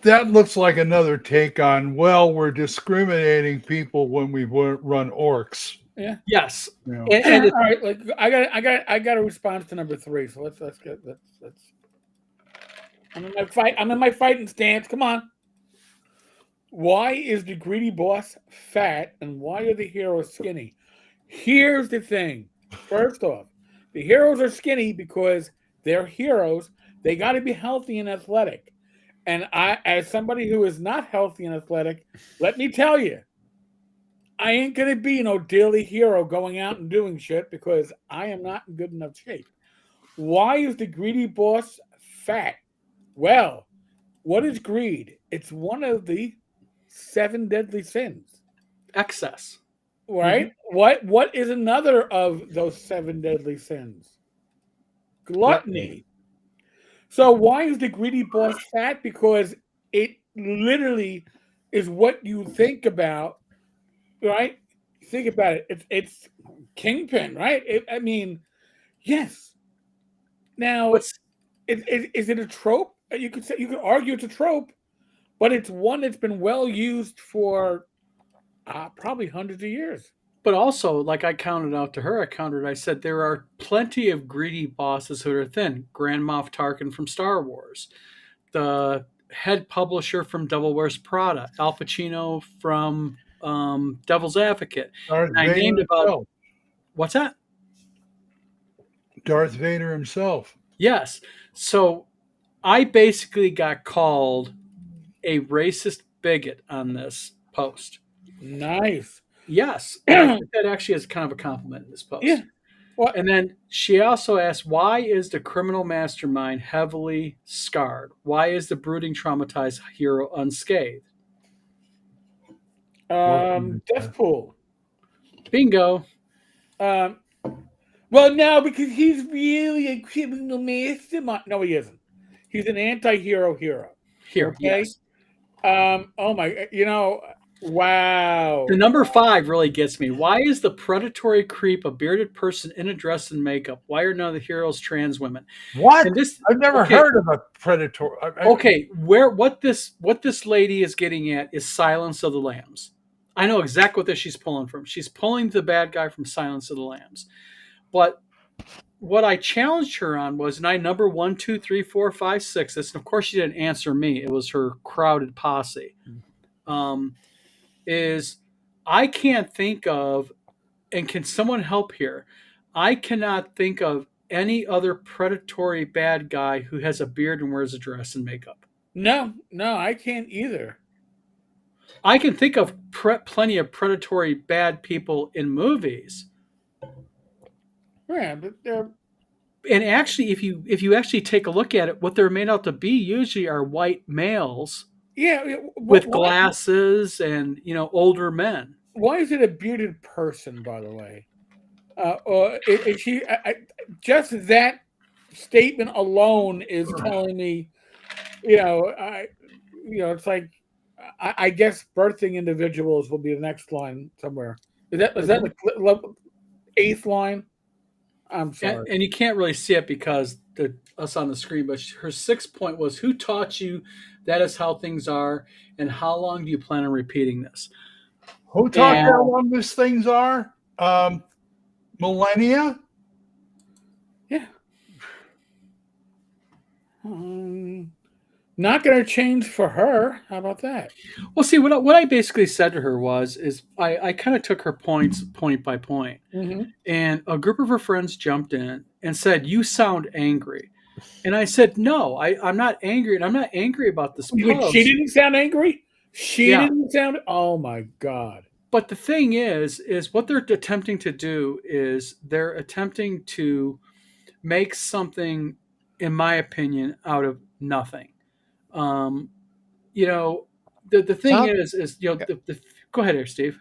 that looks like another take on. Well, we're discriminating people when we run orcs. Yeah. Yes. You know. And All right. Like I got a response to number 3. So let's get let's. I'm in my fighting stance. Come on. Why is the greedy boss fat and why are the heroes skinny? Here's the thing. First off, the heroes are skinny because they're heroes. They got to be healthy and athletic. And I, as somebody who is not healthy and athletic, let me tell you, I ain't gonna be no daily hero going out and doing shit because I am not in good enough shape. Why is the greedy boss fat? Well, what is greed? It's one of the 7 deadly sins. excess. Right? What is another of those 7 deadly sins? Gluttony. So why is the greedy boss fat? Because it literally is what you think about, right? Think about it. It's Kingpin, right? I mean, yes. Now, What's is it a trope? You could argue it's a trope, but it's one that's been well used for probably hundreds of years. But also, like I counted out to her, I said there are plenty of greedy bosses who are thin. Grand Moff Tarkin from Star Wars, the head publisher from Devil Wears Prada, Al Pacino from Devil's Advocate. I named about what's that? Darth Vader himself. Yes. So I basically got called a racist bigot on this post. Nice. Yes. I think that actually is kind of a compliment in this post. Yeah. Well, And then she also asked, why is the criminal mastermind heavily scarred? Why is the traumatized hero unscathed? Deathpool. Bingo. Well, no, because he's really a criminal mastermind. No, he isn't. He's an anti-hero hero. Here, Okay. yes. Oh my, wow. The number 5 really gets me. Why is the predatory creep a bearded person in a dress and makeup? Why are none of the heroes trans women? What? And this, I've never heard of a predator. Okay, what this lady is getting at is Silence of the Lambs. I know exactly what she's pulling from. She's pulling the bad guy from Silence of the Lambs. But what I challenged her on was, and I number 1, 2, 3, 4, 5, 6. This, and of course, she didn't answer me. It was her crowded posse. Is I can't think of, and can someone help here? I cannot think of any other predatory bad guy who has a beard and wears a dress and makeup. No, I can't either. I can think of plenty of predatory bad people in movies. Yeah, but they're... And actually, if you actually take a look at it, what they're made out to be usually are white males, with glasses and older men. Why is it a bearded person, by the way? Is she? Just that statement alone is telling me, it's like I guess birthing individuals will be the next line somewhere. Is that the 8th line? I'm sorry. And you can't really see it because us on the screen, but her 6th point was, who taught you that is how things are, and how long do you plan on repeating this? Who taught you how long these things are? Millennia? Yeah. Not going to change for her. How about that? Well, see, what I basically said to her is I kind of took her points point by point. Mm-hmm. And a group of her friends jumped in and said, you sound angry. And I said, no, I'm not angry. And I'm not angry about this Wait, post. she didn't sound angry. She Yeah. didn't sound. Oh my god! But the thing is what they're attempting to do is they're attempting to make something, in my opinion, out of nothing. Um, you know, the thing Sound, is go ahead here, Steve.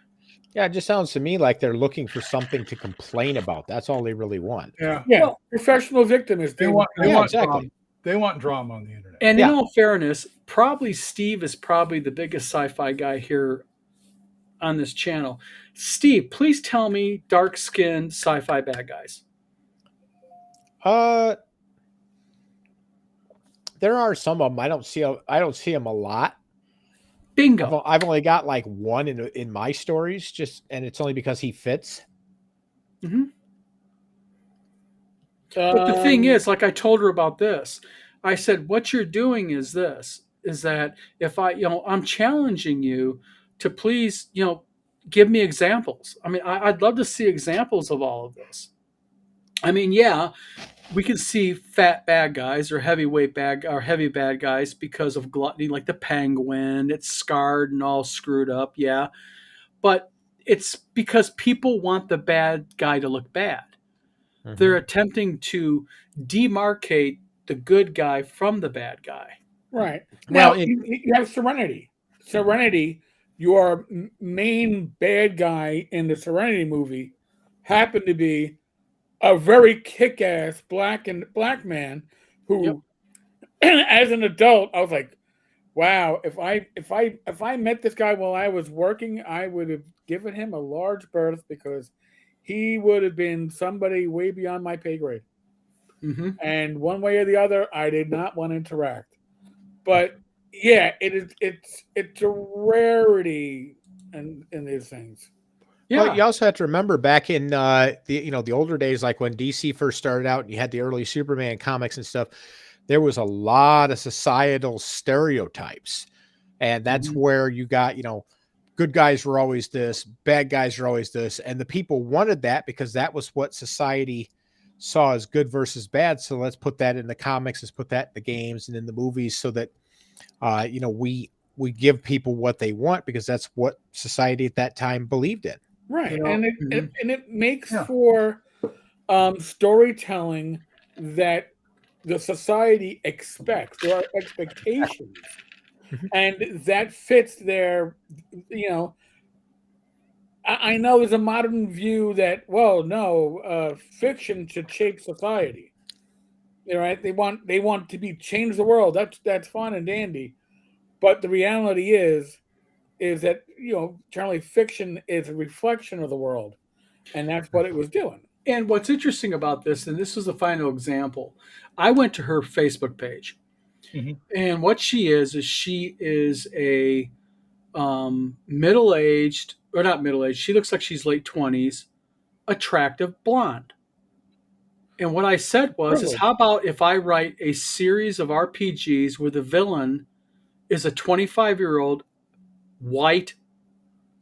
yeah, it just sounds to me like they're looking for something to complain about. That's all they really want. Yeah. Yeah, Well, professional victim is They David. want they Yeah, want exactly. drama. They want drama on the internet. and in Yeah. all fairness, probably Steve is probably the biggest sci-fi guy here on this channel. Steve, please tell me dark-skinned sci-fi bad guys. There are some of them. I don't see them a lot. Bingo. I've only got like one in my stories, and it's only because he fits. Mm-hmm. But the thing is, like I told her about this, I said, what you're doing is this, is that if I'm challenging you to please, give me examples. I mean, I'd love to see examples of all of this. I mean, yeah, we can see fat bad guys or heavy bad guys because of gluttony, like the penguin. It's scarred and all screwed up, yeah. But it's because people want the bad guy to look bad. Mm-hmm. They're attempting to demarcate the good guy from the bad guy. Right. Well, Now, you have Serenity. Serenity, your main bad guy in the Serenity movie happened to be a very kick-ass black man who, as an adult, I was like, wow, if I met this guy while I was working, I would have given him a large berth because he would have been somebody way beyond my pay grade. Mm-hmm. And one way or the other, I did not want to interact. But yeah, it's a rarity in these things. Yeah. Well, you also have to remember back in the older days, like when DC first started out, and you had the early Superman comics and stuff. There was a lot of societal stereotypes, and that's where you got good guys were always this, bad guys are always this, and the people wanted that because that was what society saw as good versus bad. So let's put that in the comics, let's put that in the games and in the movies, so that we give people what they want because that's what society at that time believed in. Right, Mm-hmm. and it makes for storytelling that the society expects. There are expectations, and that fits their. I know there's a modern view that fiction should shape society. Right? They want to be change the world. That's fun and dandy, but the reality is that generally fiction is a reflection of the world, and that's what it was doing. And what's interesting about this, and this was the final example, I went to her Facebook page, and what she is a middle-aged, or not middle-aged, she looks like she's late 20s, attractive blonde. And what I said was, how about if I write a series of RPGs where the villain is a 25-year-old white,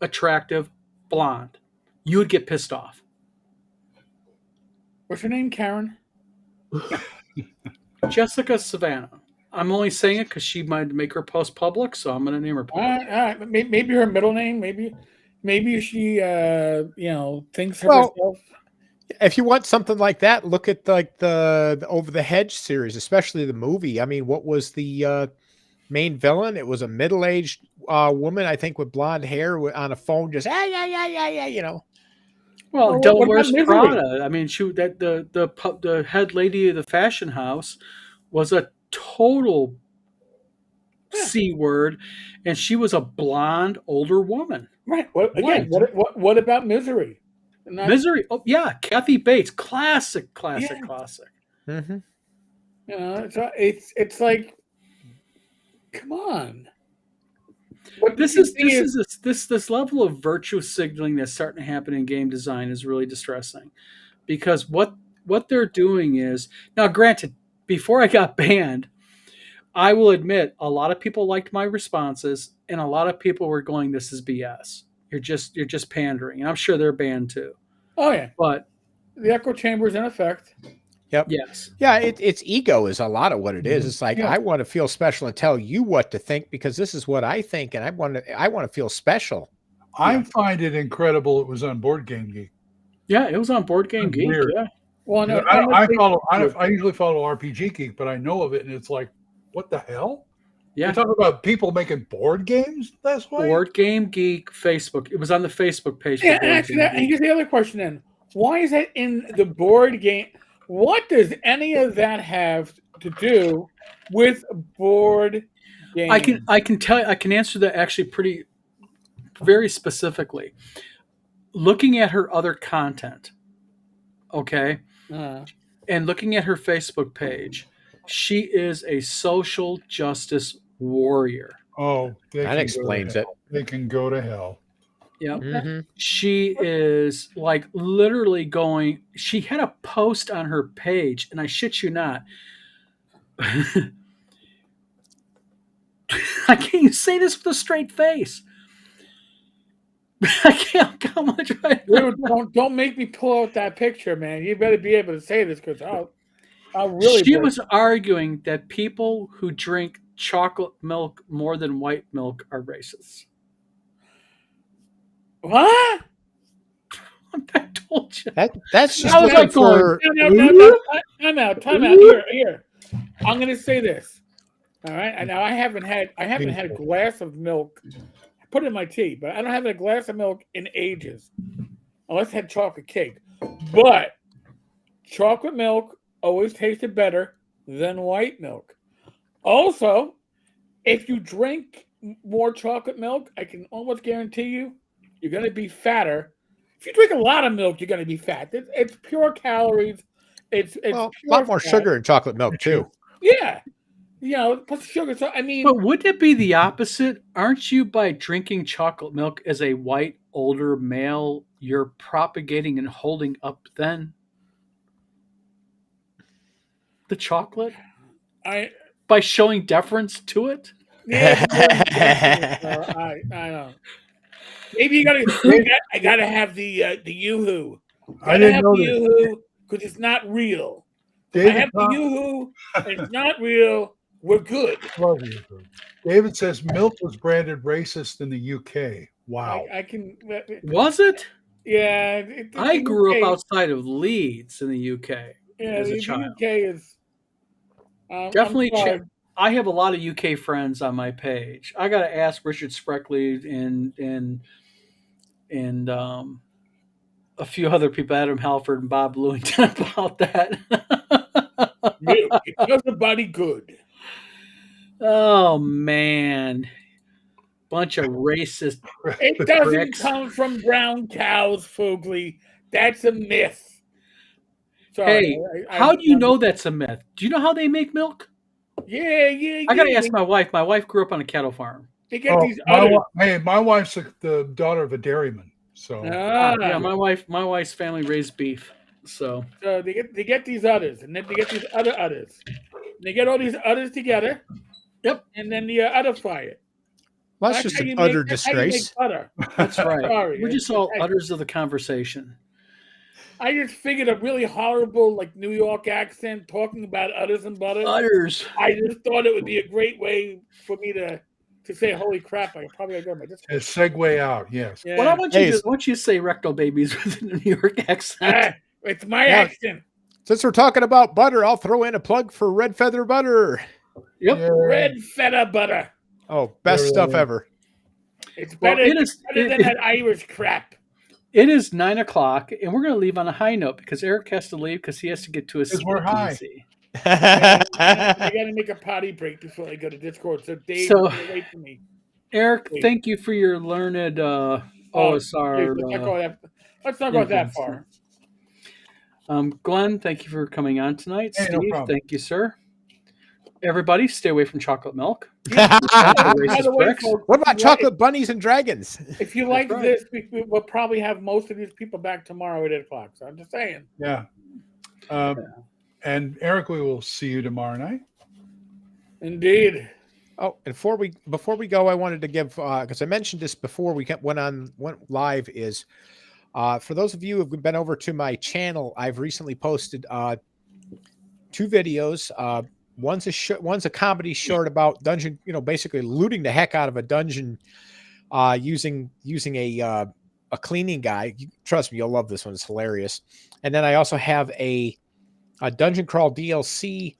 attractive blonde? You would get pissed off. What's her name, Karen? Jessica Savannah. I'm only saying it because she might make her post public, so I'm going to name her public. Maybe her middle name. Maybe she, thinks of herself. If you want something like that, look at the Over the Hedge series, especially the movie. I mean, what was the main villain? It was a middle-aged woman, I think, with blonde hair on a phone, just yeah. Well, Devil Wears Prada. I mean, the head lady of the fashion house was a total C word, and she was a blonde older woman. Right. What about Misery? Misery. Oh yeah, Kathy Bates. Classic. Mm-hmm. It's like, come on. But this level of virtue signaling that's starting to happen in game design is really distressing, because what they're doing is, now granted, before I got banned, I will admit a lot of people liked my responses, and a lot of people were going, "This is BS. You're just pandering," and I'm sure they're banned too. Oh yeah, but the echo chamber is in effect. Yep. Yes. Yeah, it's ego is a lot of what it is. It's like Yeah. I want to feel special and tell you what to think because this is what I think, and I want to feel special. I find it incredible it was on Board Game Geek. Yeah, it was on Board Game That's Geek. weird. Yeah. Well, no, I usually follow RPG Geek, but I know of it, and it's like, what the hell? Yeah. You're talking about people making board games this way? Board Game Geek Facebook. It was on the Facebook page. Yeah, for Board actually, Game Geek. here's the other question then. Why is that in the board game? What does any of that have to do with board game? I can tell you, I can answer that actually very specifically. Looking at her other content, okay, and looking at her Facebook page, she is a social justice warrior. Oh, That explains it. They can go to hell. Yep. Mm-hmm. She is like literally going. She had a post on her page, and I shit you not. I can't even say this with a straight face. I can't. How much? Dude, don't make me pull out that picture, man. You better be able to say this because I'll really. She was arguing that people who drink chocolate milk more than white milk are racist. What? I told you. That's just I was looking like going, for. No, time out. Here. I'm gonna say this. All right. And now I haven't had a glass of milk. I put it in my tea, but I don't have a glass of milk in ages. Unless I had chocolate cake. But chocolate milk always tasted better than white milk. Also, if you drink more chocolate milk, I can almost guarantee you're going to be fatter. If you drink a lot of milk, you're going to be fat. It's pure calories. It's a pure lot more fat. sugar in chocolate milk too. Yeah, plus sugar. So I mean, but wouldn't it be the opposite? Aren't you, by drinking chocolate milk as a white older male, you're propagating and holding up then the chocolate by showing deference to it? Yeah, I don't. Maybe I gotta have the Yoo-hoo. I didn't have know the this. Yoo-hoo because it's not real. If I have the Yoo-hoo and it's not real, we're good. David says milk was branded racist in the UK. Wow. I can. Was it? Yeah. I grew up outside of Leeds in the UK as a child. The UK is definitely. I have a lot of UK friends on my page. I got to ask Richard Spreckley and a few other people, Adam Halford and Bob Lewington, about that. It does the body good. Oh man, bunch of racist. It doesn't come from brown cows, Fogley. That's a myth. Sorry, hey, how do you know that's a myth? Do you know how they make milk? Yeah. I gotta ask my wife. My wife grew up on a cattle farm. They get these. My wife's the daughter of a dairyman. So yeah, my wife's family raised beef. So they get these udders, and then they get these other udders. They get all these udders together. Yep. And then the udder fry it. Well, that's just an utter disgrace. That's right. Sorry. We're just all udders of the conversation. I just figured a really horrible, like, New York accent talking about udders and butters. Udders. I just thought it would be a great way for me to say, "Holy crap!" I probably got my segue out. Yes. Yeah. Well, I want you to say rectal babies with a New York accent. It's my accent. Since we're talking about butter, I'll throw in a plug for Red Feather Butter. Yep. Yeah. Red Feather Butter. Oh, best stuff ever. It's better, better than that Irish crap. It is 9:00, and we're going to leave on a high note because Eric has to leave because he has to get to his. We're high. I got to make a potty break before I go to Discord. So Dave, wait for me. Eric, thank you for your learned OSR. Let's not go that far. Glenn, thank you for coming on tonight. Hey, Steve, thank you, sir. Everybody, stay away from chocolate milk. What about chocolate bunnies and dragons? If you like this, we'll probably have most of these people back tomorrow at 8:00. So I'm just saying. Yeah. And Eric, we will see you tomorrow night. Indeed. Oh, and before we go, I wanted to give because I mentioned this before we went live. Is for those of you who've been over to my channel, I've recently posted 2 videos. One's a comedy short about dungeon, basically looting the heck out of a dungeon using a cleaning guy. Trust me, you'll love this one. It's hilarious. And then I also have a Dungeon Crawl DLC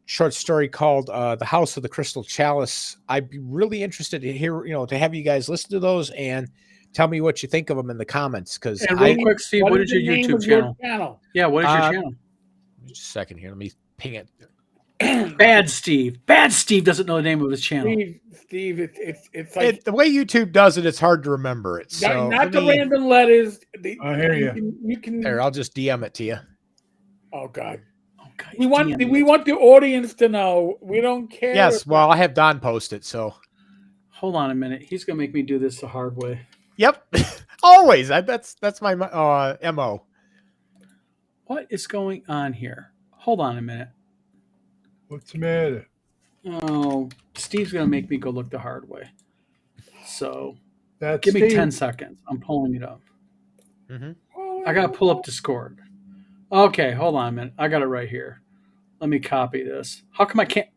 short story called The House of the Crystal Chalice. I'd be really interested to hear, to have you guys listen to those and tell me what you think of them in the comments. Because And real quick, Steve, what is your the name YouTube of your channel? channel? Yeah, what is your channel? Just a second here. Let me ping it. Bad Steve. Bad Steve doesn't know the name of his channel. Steve, it's like The way YouTube does it, it's hard to remember it. So not the random letters. I hear you. You can. There, I'll just DM it to you. Oh God. Okay, We want the audience to know. We don't care. Yes, well, I have Don post it, so. Hold on a minute. He's gonna make me do this the hard way. Yep, always. That's my MO. What is going on here? Hold on a minute. What's the matter? Oh, Steve's gonna make me go look the hard way. So That's give me Steve. 10 seconds. I'm pulling it up. Mm-hmm. I gotta pull up Discord. Okay, hold on a minute. I got it right here. Let me copy this. How come I can't?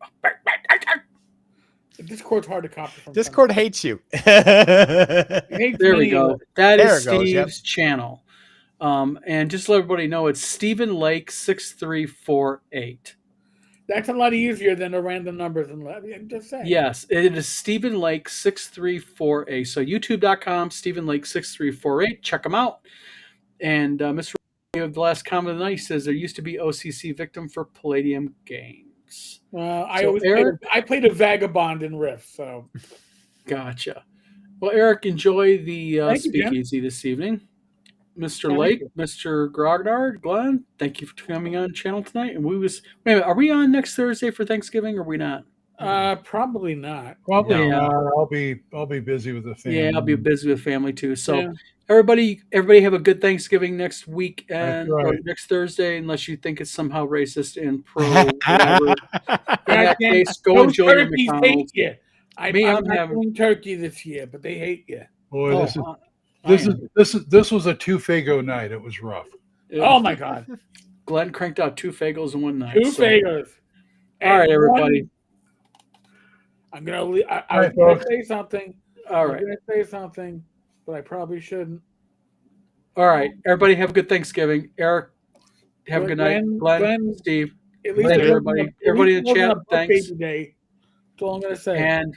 Discord's hard to copy from. Discord hates you. There we go. That There is it goes, yep. Steve's channel. And just to let everybody know, it's Stephen Lake 6348. That's a lot easier than the random numbers and I'm just saying. Yes, it is Stephen Lake 6348. So YouTube.com, Stephen Lake 6348. Check them out. And Mr. The last comment of the night says there used to be OCC victim for Palladium games. I played a vagabond in Rift, so Gotcha. Well, Eric, enjoy the Thank you, Jim. speakeasy this evening. Mr. Thank Lake, you. Mr. Grognard, Glenn, thank you for coming on channel tonight. And wait a minute, are we on next Thursday for Thanksgiving or are we not? probably not. Probably Yeah. not. I'll be busy with the family. Yeah, I'll be busy with family too. So Yeah. everybody have a good Thanksgiving next week and That's right. or next Thursday, unless you think it's somehow racist and pro whatever. In that case, go Those enjoy your turkeys McDonald's. hate you. I'm I'm not having- doing turkey this year, but they hate you. Boy, Oh, this was a 2 Fago night. It was rough. Oh my God, Glenn cranked out 2 Fagels in one night. 2 so- Fagos. All right, everybody. I'm gonna. I All was right, gonna folks. say something. All I was right. gonna say something, but I probably shouldn't. All right. Everybody have a good Thanksgiving. Eric, have a good night. Glenn, Glenn, Steve. At least Later, it wasn't everybody. a- at Everybody least in it wasn't chat, a buck thanks. baby day. That's all I'm gonna say. And